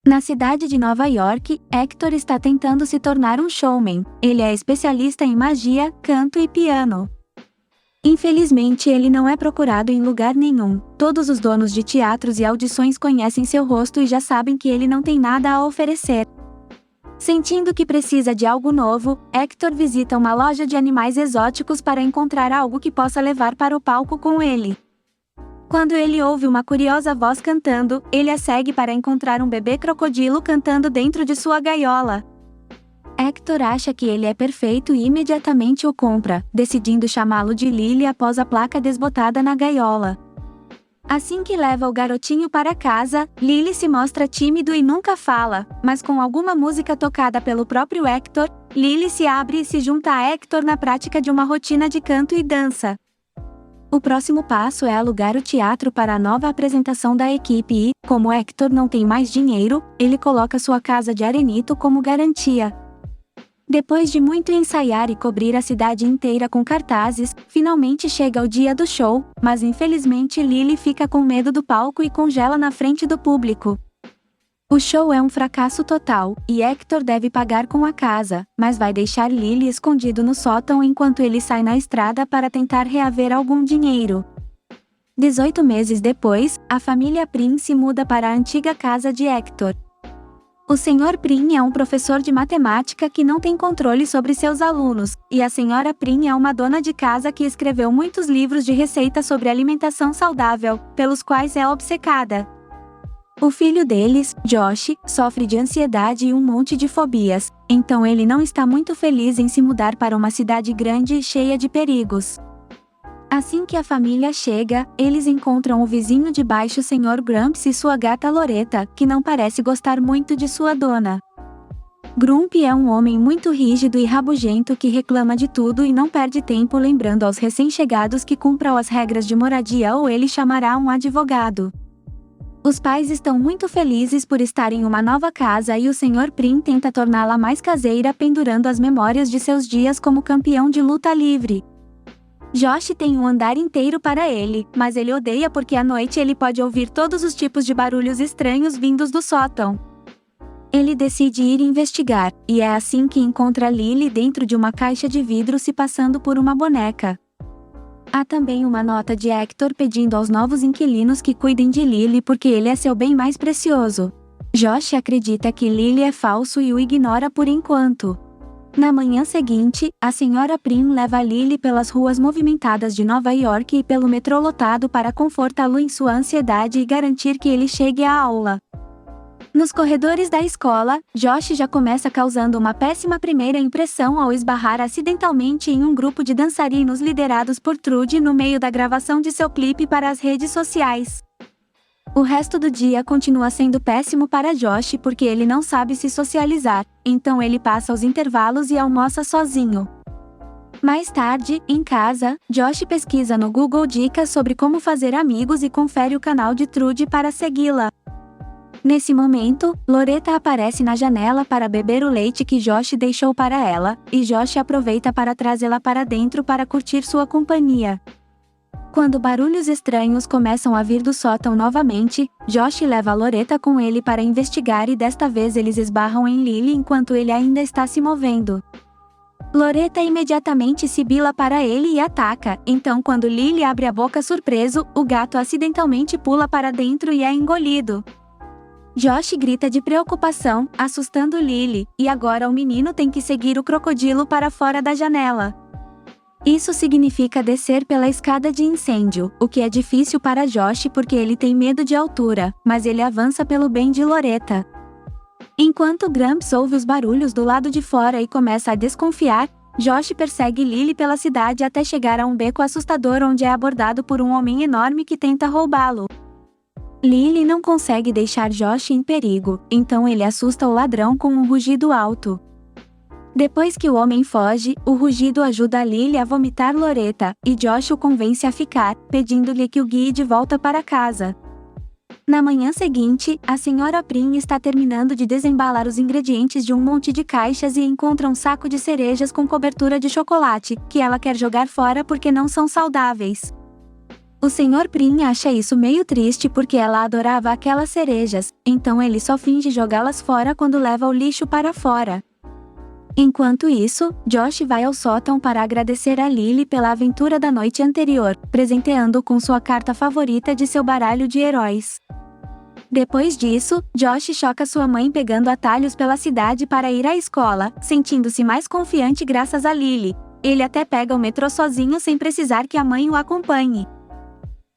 Na cidade de Nova York, Hector está tentando se tornar um showman. Ele é especialista em magia, canto e piano. Infelizmente, ele não é procurado em lugar nenhum. Todos os donos de teatros e audições conhecem seu rosto e já sabem que ele não tem nada a oferecer. Sentindo que precisa de algo novo, Hector visita uma loja de animais exóticos para encontrar algo que possa levar para o palco com ele. Quando ele ouve uma curiosa voz cantando, ele a segue para encontrar um bebê crocodilo cantando dentro de sua gaiola. Hector acha que ele é perfeito e imediatamente o compra, decidindo chamá-lo de Lily após a placa desbotada na gaiola. Assim que leva o garotinho para casa, Lily se mostra tímido e nunca fala, mas com alguma música tocada pelo próprio Hector, Lily se abre e se junta a Hector na prática de uma rotina de canto e dança. O próximo passo é alugar o teatro para a nova apresentação da equipe e, como Hector não tem mais dinheiro, ele coloca sua casa de arenito como garantia. Depois de muito ensaiar e cobrir a cidade inteira com cartazes, finalmente chega o dia do show, mas infelizmente Lily fica com medo do palco e congela na frente do público. O show é um fracasso total, e Hector deve pagar com a casa, mas vai deixar Lily escondido no sótão enquanto ele sai na estrada para tentar reaver algum dinheiro. 18 meses depois, a família Prim se muda para a antiga casa de Hector. O Sr. Prim é um professor de matemática que não tem controle sobre seus alunos, e a Sra. Prim é uma dona de casa que escreveu muitos livros de receitas sobre alimentação saudável, pelos quais é obcecada. O filho deles, Josh, sofre de ansiedade e um monte de fobias, então ele não está muito feliz em se mudar para uma cidade grande e cheia de perigos. Assim que a família chega, eles encontram o vizinho de baixo Sr. Grumps e sua gata Loretta, que não parece gostar muito de sua dona. Grump é um homem muito rígido e rabugento que reclama de tudo e não perde tempo lembrando aos recém-chegados que cumpram as regras de moradia ou ele chamará um advogado. Os pais estão muito felizes por estar em uma nova casa e o Sr. Prim tenta torná-la mais caseira pendurando as memórias de seus dias como campeão de luta livre. Josh tem um andar inteiro para ele, mas ele odeia porque à noite ele pode ouvir todos os tipos de barulhos estranhos vindos do sótão. Ele decide ir investigar, e é assim que encontra Lily dentro de uma caixa de vidro se passando por uma boneca. Há também uma nota de Hector pedindo aos novos inquilinos que cuidem de Lily porque ele é seu bem mais precioso. Josh acredita que Lily é falso e o ignora por enquanto. Na manhã seguinte, a Sra. Prim leva Lily pelas ruas movimentadas de Nova York e pelo metrô lotado para confortá-lo em sua ansiedade e garantir que ele chegue à aula. Nos corredores da escola, Josh já começa causando uma péssima primeira impressão ao esbarrar acidentalmente em um grupo de dançarinos liderados por Trudy no meio da gravação de seu clipe para as redes sociais. O resto do dia continua sendo péssimo para Josh porque ele não sabe se socializar, então ele passa os intervalos e almoça sozinho. Mais tarde, em casa, Josh pesquisa no Google dicas sobre como fazer amigos e confere o canal de Trudy para segui-la. Nesse momento, Loretta aparece na janela para beber o leite que Josh deixou para ela, e Josh aproveita para trazê-la para dentro para curtir sua companhia. Quando barulhos estranhos começam a vir do sótão novamente, Josh leva Loretta com ele para investigar e desta vez eles esbarram em Lily enquanto ele ainda está se movendo. Loretta imediatamente sibila para ele e ataca, então quando Lily abre a boca surpreso, o gato acidentalmente pula para dentro e é engolido. Josh grita de preocupação, assustando Lily, e agora o menino tem que seguir o crocodilo para fora da janela. Isso significa descer pela escada de incêndio, o que é difícil para Josh porque ele tem medo de altura, mas ele avança pelo bem de Loretta. Enquanto Grumps ouve os barulhos do lado de fora e começa a desconfiar, Josh persegue Lily pela cidade até chegar a um beco assustador onde é abordado por um homem enorme que tenta roubá-lo. Lily não consegue deixar Josh em perigo, então ele assusta o ladrão com um rugido alto. Depois que o homem foge, o rugido ajuda a Lily a vomitar Loretta, e Josh o convence a ficar, pedindo-lhe que o guie de volta para casa. Na manhã seguinte, a Sra. Prim está terminando de desembalar os ingredientes de um monte de caixas e encontra um saco de cerejas com cobertura de chocolate, que ela quer jogar fora porque não são saudáveis. O Sr. Prim acha isso meio triste porque ela adorava aquelas cerejas, então ele só finge jogá-las fora quando leva o lixo para fora. Enquanto isso, Josh vai ao sótão para agradecer a Lily pela aventura da noite anterior, presenteando com sua carta favorita de seu baralho de heróis. Depois disso, Josh choca sua mãe pegando atalhos pela cidade para ir à escola, sentindo-se mais confiante graças a Lily. Ele até pega o metrô sozinho sem precisar que a mãe o acompanhe.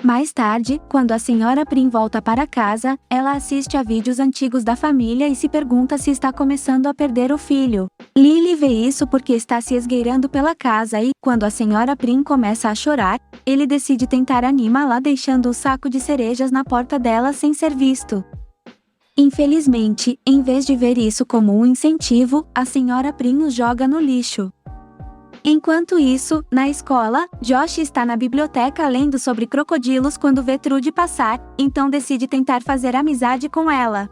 Mais tarde, quando a Sra. Prim volta para casa, ela assiste a vídeos antigos da família e se pergunta se está começando a perder o filho. Lily vê isso porque está se esgueirando pela casa e, quando a Sra. Prim começa a chorar, ele decide tentar animá-la deixando o saco de cerejas na porta dela sem ser visto. Infelizmente, em vez de ver isso como um incentivo, a Sra. Prim os joga no lixo. Enquanto isso, na escola, Josh está na biblioteca lendo sobre crocodilos quando vê Trudy passar, então decide tentar fazer amizade com ela.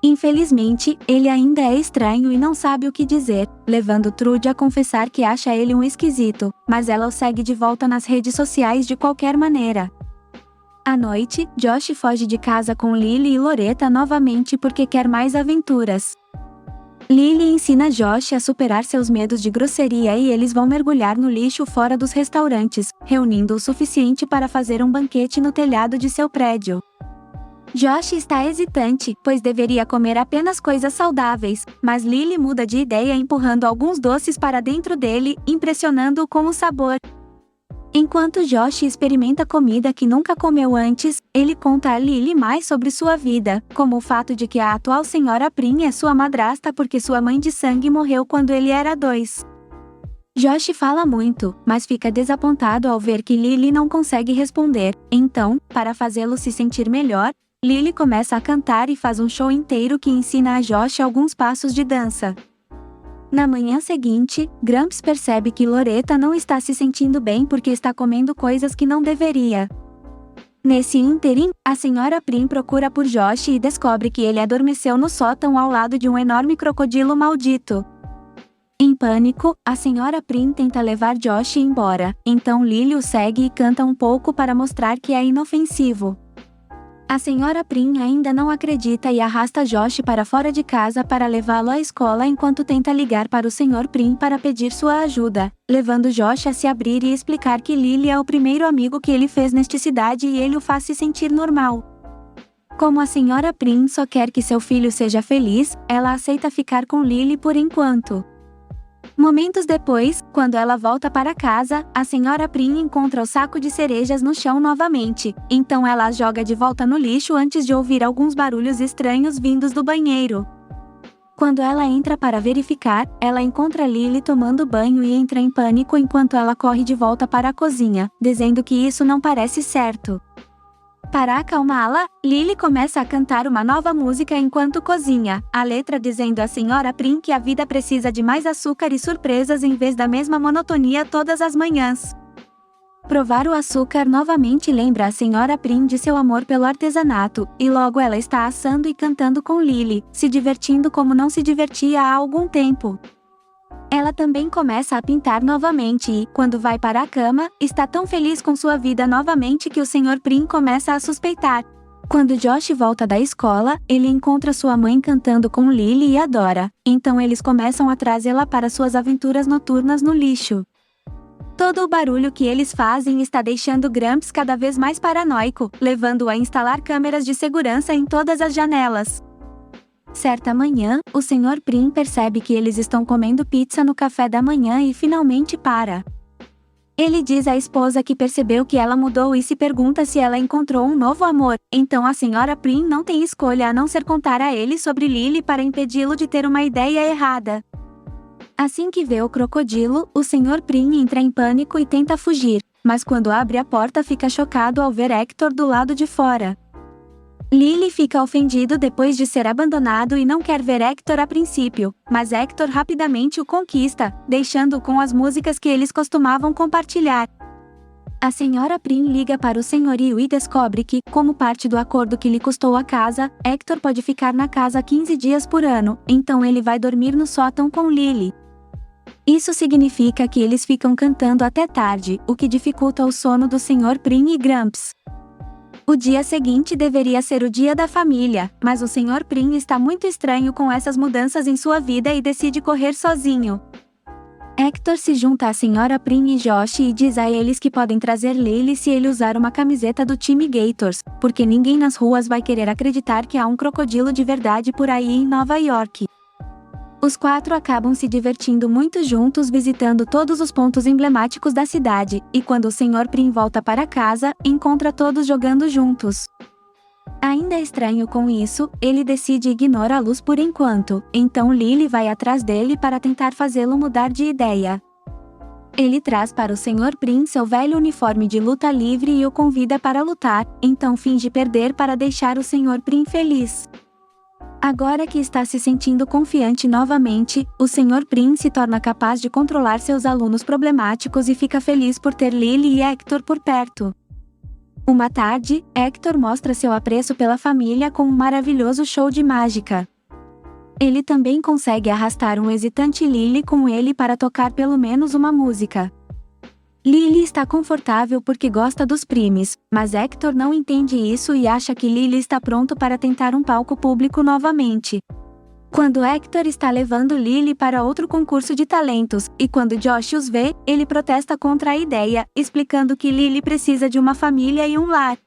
Infelizmente, ele ainda é estranho e não sabe o que dizer, levando Trudy a confessar que acha ele um esquisito, mas ela o segue de volta nas redes sociais de qualquer maneira. À noite, Josh foge de casa com Lily e Loretta novamente porque quer mais aventuras. Lily ensina Josh a superar seus medos de grosseria e eles vão mergulhar no lixo fora dos restaurantes, reunindo o suficiente para fazer um banquete no telhado de seu prédio. Josh está hesitante, pois deveria comer apenas coisas saudáveis, mas Lily muda de ideia empurrando alguns doces para dentro dele, impressionando-o com o sabor. Enquanto Josh experimenta comida que nunca comeu antes, ele conta a Lily mais sobre sua vida, como o fato de que a atual Sra. Prim é sua madrasta porque sua mãe de sangue morreu quando ele era 2. Josh fala muito, mas fica desapontado ao ver que Lily não consegue responder, então, para fazê-lo se sentir melhor, Lily começa a cantar e faz um show inteiro que ensina a Josh alguns passos de dança. Na manhã seguinte, Gramps percebe que Loretta não está se sentindo bem porque está comendo coisas que não deveria. Nesse ínterim, a Sra. Prim procura por Josh e descobre que ele adormeceu no sótão ao lado de um enorme crocodilo maldito. Em pânico, a Sra. Prim tenta levar Josh embora, então Lily o segue e canta um pouco para mostrar que é inofensivo. A Sra. Prim ainda não acredita e arrasta Josh para fora de casa para levá-lo à escola enquanto tenta ligar para o Sr. Prim para pedir sua ajuda, levando Josh a se abrir e explicar que Lily é o primeiro amigo que ele fez nesta cidade e ele o faz se sentir normal. Como a Sra. Prim só quer que seu filho seja feliz, ela aceita ficar com Lily por enquanto. Momentos depois, quando ela volta para casa, a Sra. Prim encontra o saco de cerejas no chão novamente, então ela as joga de volta no lixo antes de ouvir alguns barulhos estranhos vindos do banheiro. Quando ela entra para verificar, ela encontra Lily tomando banho e entra em pânico enquanto ela corre de volta para a cozinha, dizendo que isso não parece certo. Para acalmá-la, Lily começa a cantar uma nova música enquanto cozinha, a letra dizendo à Sra. Prim que a vida precisa de mais açúcar e surpresas em vez da mesma monotonia todas as manhãs. Provar o açúcar novamente lembra a Sra. Prim de seu amor pelo artesanato, e logo ela está assando e cantando com Lily, se divertindo como não se divertia há algum tempo. Ela também começa a pintar novamente e, quando vai para a cama, está tão feliz com sua vida novamente que o Sr. Prim começa a suspeitar. Quando Josh volta da escola, ele encontra sua mãe cantando com Lily e adora, então eles começam a trazê-la para suas aventuras noturnas no lixo. Todo o barulho que eles fazem está deixando Gramps cada vez mais paranoico, levando-o a instalar câmeras de segurança em todas as janelas. Certa manhã, o Sr. Prim percebe que eles estão comendo pizza no café da manhã e finalmente para. Ele diz à esposa que percebeu que ela mudou e se pergunta se ela encontrou um novo amor, então a Sra. Prim não tem escolha a não ser contar a ele sobre Lily para impedi-lo de ter uma ideia errada. Assim que vê o crocodilo, o Sr. Prim entra em pânico e tenta fugir, mas quando abre a porta fica chocado ao ver Hector do lado de fora. Lily fica ofendido depois de ser abandonado e não quer ver Hector a princípio, mas Hector rapidamente o conquista, deixando-o com as músicas que eles costumavam compartilhar. A Sra. Prim liga para o senhorio e descobre que, como parte do acordo que lhe custou a casa, Hector pode ficar na casa 15 dias por ano, então ele vai dormir no sótão com Lily. Isso significa que eles ficam cantando até tarde, o que dificulta o sono do Sr. Prim e Gramps. O dia seguinte deveria ser o dia da família, mas o Sr. Prim está muito estranho com essas mudanças em sua vida e decide correr sozinho. Hector se junta à Sra. Prim e Josh e diz a eles que podem trazer Lily se ele usar uma camiseta do time Gators, porque ninguém nas ruas vai querer acreditar que há um crocodilo de verdade por aí em Nova York. Os 4 acabam se divertindo muito juntos visitando todos os pontos emblemáticos da cidade, e quando o Sr. Prim volta para casa, encontra todos jogando juntos. Ainda estranho com isso, ele decide ignorar a luz por enquanto, então Lily vai atrás dele para tentar fazê-lo mudar de ideia. Ele traz para o Sr. Prim seu velho uniforme de luta livre e o convida para lutar, então finge perder para deixar o Sr. Prim feliz. Agora que está se sentindo confiante novamente, o Sr. Prim se torna capaz de controlar seus alunos problemáticos e fica feliz por ter Lily e Hector por perto. Uma tarde, Hector mostra seu apreço pela família com um maravilhoso show de mágica. Ele também consegue arrastar um hesitante Lily com ele para tocar pelo menos uma música. Lily está confortável porque gosta dos primes, mas Hector não entende isso e acha que Lily está pronto para tentar um palco público novamente. Quando Hector está levando Lily para outro concurso de talentos, e quando Josh os vê, ele protesta contra a ideia, explicando que Lily precisa de uma família e um lar.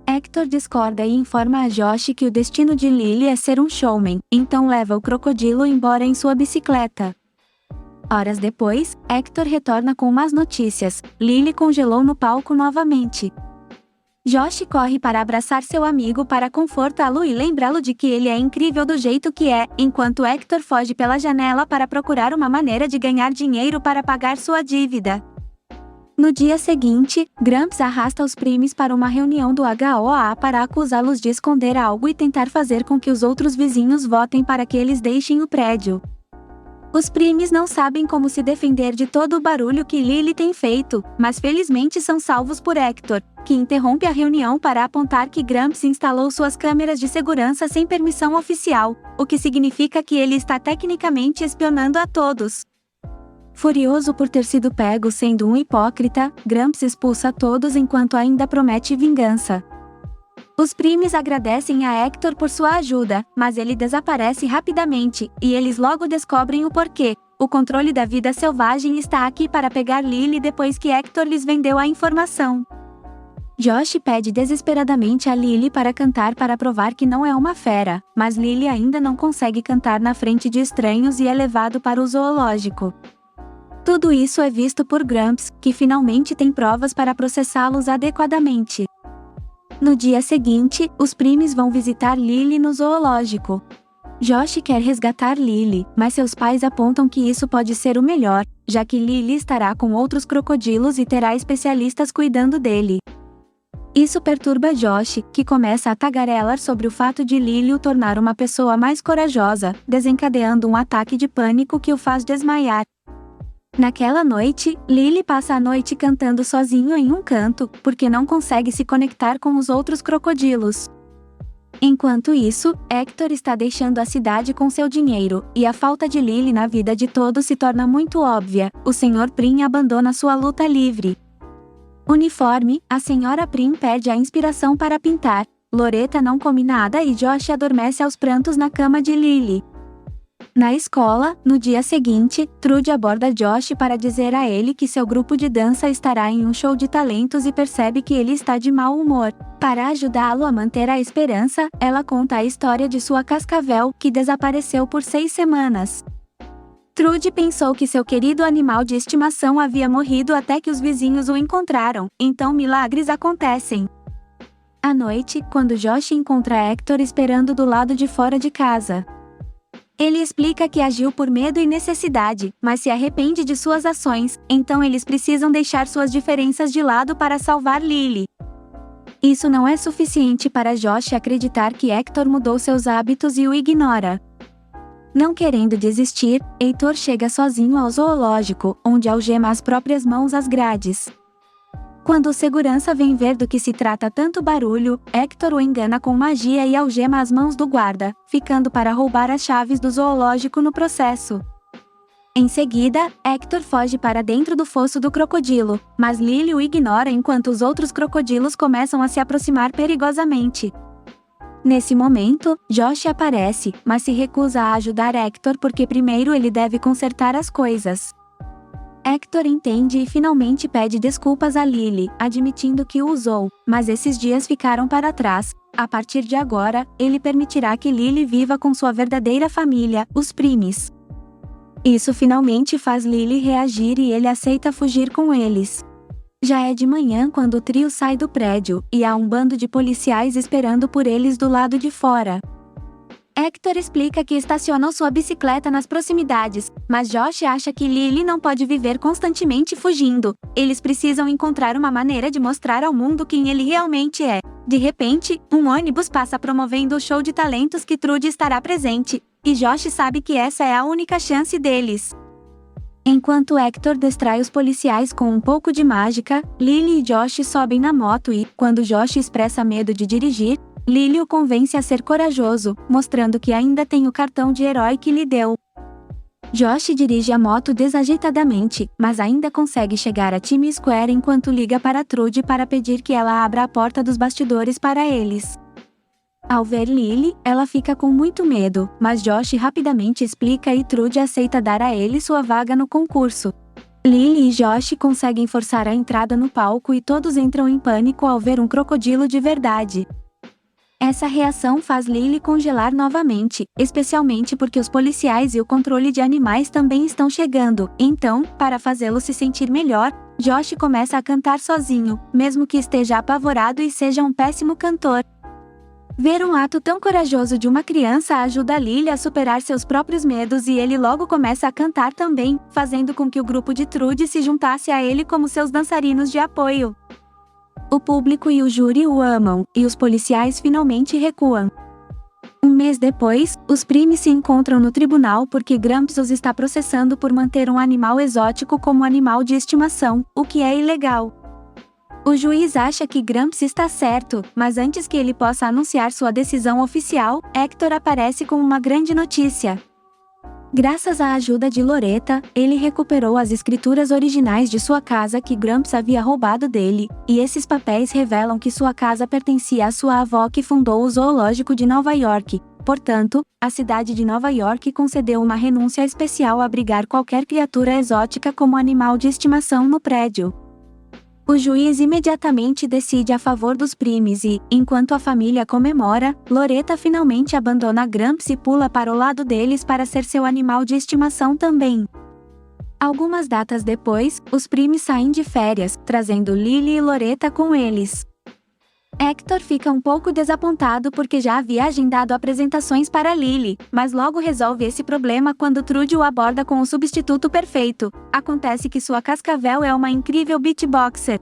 Hector discorda e informa a Josh que o destino de Lily é ser um showman, então leva o crocodilo embora em sua bicicleta. Horas depois, Hector retorna com más notícias: Lily congelou no palco novamente. Josh corre para abraçar seu amigo para confortá-lo e lembrá-lo de que ele é incrível do jeito que é, enquanto Hector foge pela janela para procurar uma maneira de ganhar dinheiro para pagar sua dívida. No dia seguinte, Gramps arrasta os primes para uma reunião do HOA para acusá-los de esconder algo e tentar fazer com que os outros vizinhos votem para que eles deixem o prédio. Os primes não sabem como se defender de todo o barulho que Lily tem feito, mas felizmente são salvos por Hector, que interrompe a reunião para apontar que Gramps instalou suas câmeras de segurança sem permissão oficial, o que significa que ele está tecnicamente espionando a todos. Furioso por ter sido pego sendo um hipócrita, Gramps expulsa todos enquanto ainda promete vingança. Os primes agradecem a Hector por sua ajuda, mas ele desaparece rapidamente, e eles logo descobrem o porquê. O controle da vida selvagem está aqui para pegar Lily depois que Hector lhes vendeu a informação. Josh pede desesperadamente a Lily para cantar para provar que não é uma fera, mas Lily ainda não consegue cantar na frente de estranhos e é levado para o zoológico. Tudo isso é visto por Gramps, que finalmente tem provas para processá-los adequadamente. No dia seguinte, os primes vão visitar Lily no zoológico. Josh quer resgatar Lily, mas seus pais apontam que isso pode ser o melhor, já que Lily estará com outros crocodilos e terá especialistas cuidando dele. Isso perturba Josh, que começa a tagarelar sobre o fato de Lily o tornar uma pessoa mais corajosa, desencadeando um ataque de pânico que o faz desmaiar. Naquela noite, Lily passa a noite cantando sozinho em um canto, porque não consegue se conectar com os outros crocodilos. Enquanto isso, Hector está deixando a cidade com seu dinheiro, e a falta de Lily na vida de todos se torna muito óbvia. O Sr. Prim abandona sua luta livre. Uniforme, a Sra. Prim perde a inspiração para pintar. Loretta não come nada e Josh adormece aos prantos na cama de Lily. Na escola, no dia seguinte, Trude aborda Josh para dizer a ele que seu grupo de dança estará em um show de talentos e percebe que ele está de mau humor. Para ajudá-lo a manter a esperança, ela conta a história de sua cascavel, que desapareceu por 6 semanas. Trude pensou que seu querido animal de estimação havia morrido até que os vizinhos o encontraram, então milagres acontecem. À noite, quando Josh encontra Hector esperando do lado de fora de casa. Ele explica que agiu por medo e necessidade, mas se arrepende de suas ações, então eles precisam deixar suas diferenças de lado para salvar Lily. Isso não é suficiente para Josh acreditar que Hector mudou seus hábitos e o ignora. Não querendo desistir, Heitor chega sozinho ao zoológico, onde algema as próprias mãos às grades. Quando o segurança vem ver do que se trata tanto barulho, Hector o engana com magia e algema as mãos do guarda, ficando para roubar as chaves do zoológico no processo. Em seguida, Hector foge para dentro do fosso do crocodilo, mas Lily o ignora enquanto os outros crocodilos começam a se aproximar perigosamente. Nesse momento, Josh aparece, mas se recusa a ajudar Hector porque primeiro ele deve consertar as coisas. Hector entende e finalmente pede desculpas a Lily, admitindo que o usou, mas esses dias ficaram para trás. A partir de agora, ele permitirá que Lily viva com sua verdadeira família, os Primes. Isso finalmente faz Lily reagir e ele aceita fugir com eles. Já é de manhã quando o trio sai do prédio, e há um bando de policiais esperando por eles do lado de fora. Hector explica que estacionou sua bicicleta nas proximidades, mas Josh acha que Lily não pode viver constantemente fugindo. Eles precisam encontrar uma maneira de mostrar ao mundo quem ele realmente é. De repente, um ônibus passa promovendo o show de talentos que Trudy estará presente, e Josh sabe que essa é a única chance deles. Enquanto Hector distrai os policiais com um pouco de mágica, Lily e Josh sobem na moto e, quando Josh expressa medo de dirigir, Lily o convence a ser corajoso, mostrando que ainda tem o cartão de herói que lhe deu. Josh dirige a moto desajeitadamente, mas ainda consegue chegar a Times Square enquanto liga para Trudy para pedir que ela abra a porta dos bastidores para eles. Ao ver Lily, ela fica com muito medo, mas Josh rapidamente explica e Trudy aceita dar a ele sua vaga no concurso. Lily e Josh conseguem forçar a entrada no palco e todos entram em pânico ao ver um crocodilo de verdade. Essa reação faz Lily congelar novamente, especialmente porque os policiais e o controle de animais também estão chegando. Então, para fazê-lo se sentir melhor, Josh começa a cantar sozinho, mesmo que esteja apavorado e seja um péssimo cantor. Ver um ato tão corajoso de uma criança ajuda Lily a superar seus próprios medos e ele logo começa a cantar também, fazendo com que o grupo de Trudy se juntasse a ele como seus dançarinos de apoio. O público e o júri o amam, e os policiais finalmente recuam. Um mês depois, os Primes se encontram no tribunal porque Gramps os está processando por manter um animal exótico como animal de estimação, o que é ilegal. O juiz acha que Gramps está certo, mas antes que ele possa anunciar sua decisão oficial, Hector aparece com uma grande notícia. Graças à ajuda de Loretta, ele recuperou as escrituras originais de sua casa que Gramps havia roubado dele, e esses papéis revelam que sua casa pertencia à sua avó que fundou o Zoológico de Nova York. Portanto, a cidade de Nova York concedeu uma renúncia especial a abrigar qualquer criatura exótica como animal de estimação no prédio. O juiz imediatamente decide a favor dos Primes e, enquanto a família comemora, Loretta finalmente abandona Gramps e pula para o lado deles para ser seu animal de estimação também. Algumas datas depois, os Primes saem de férias, trazendo Lily e Loretta com eles. Hector fica um pouco desapontado porque já havia agendado apresentações para Lily, mas logo resolve esse problema quando Trudy o aborda com o substituto perfeito. Acontece que sua cascavel é uma incrível beatboxer.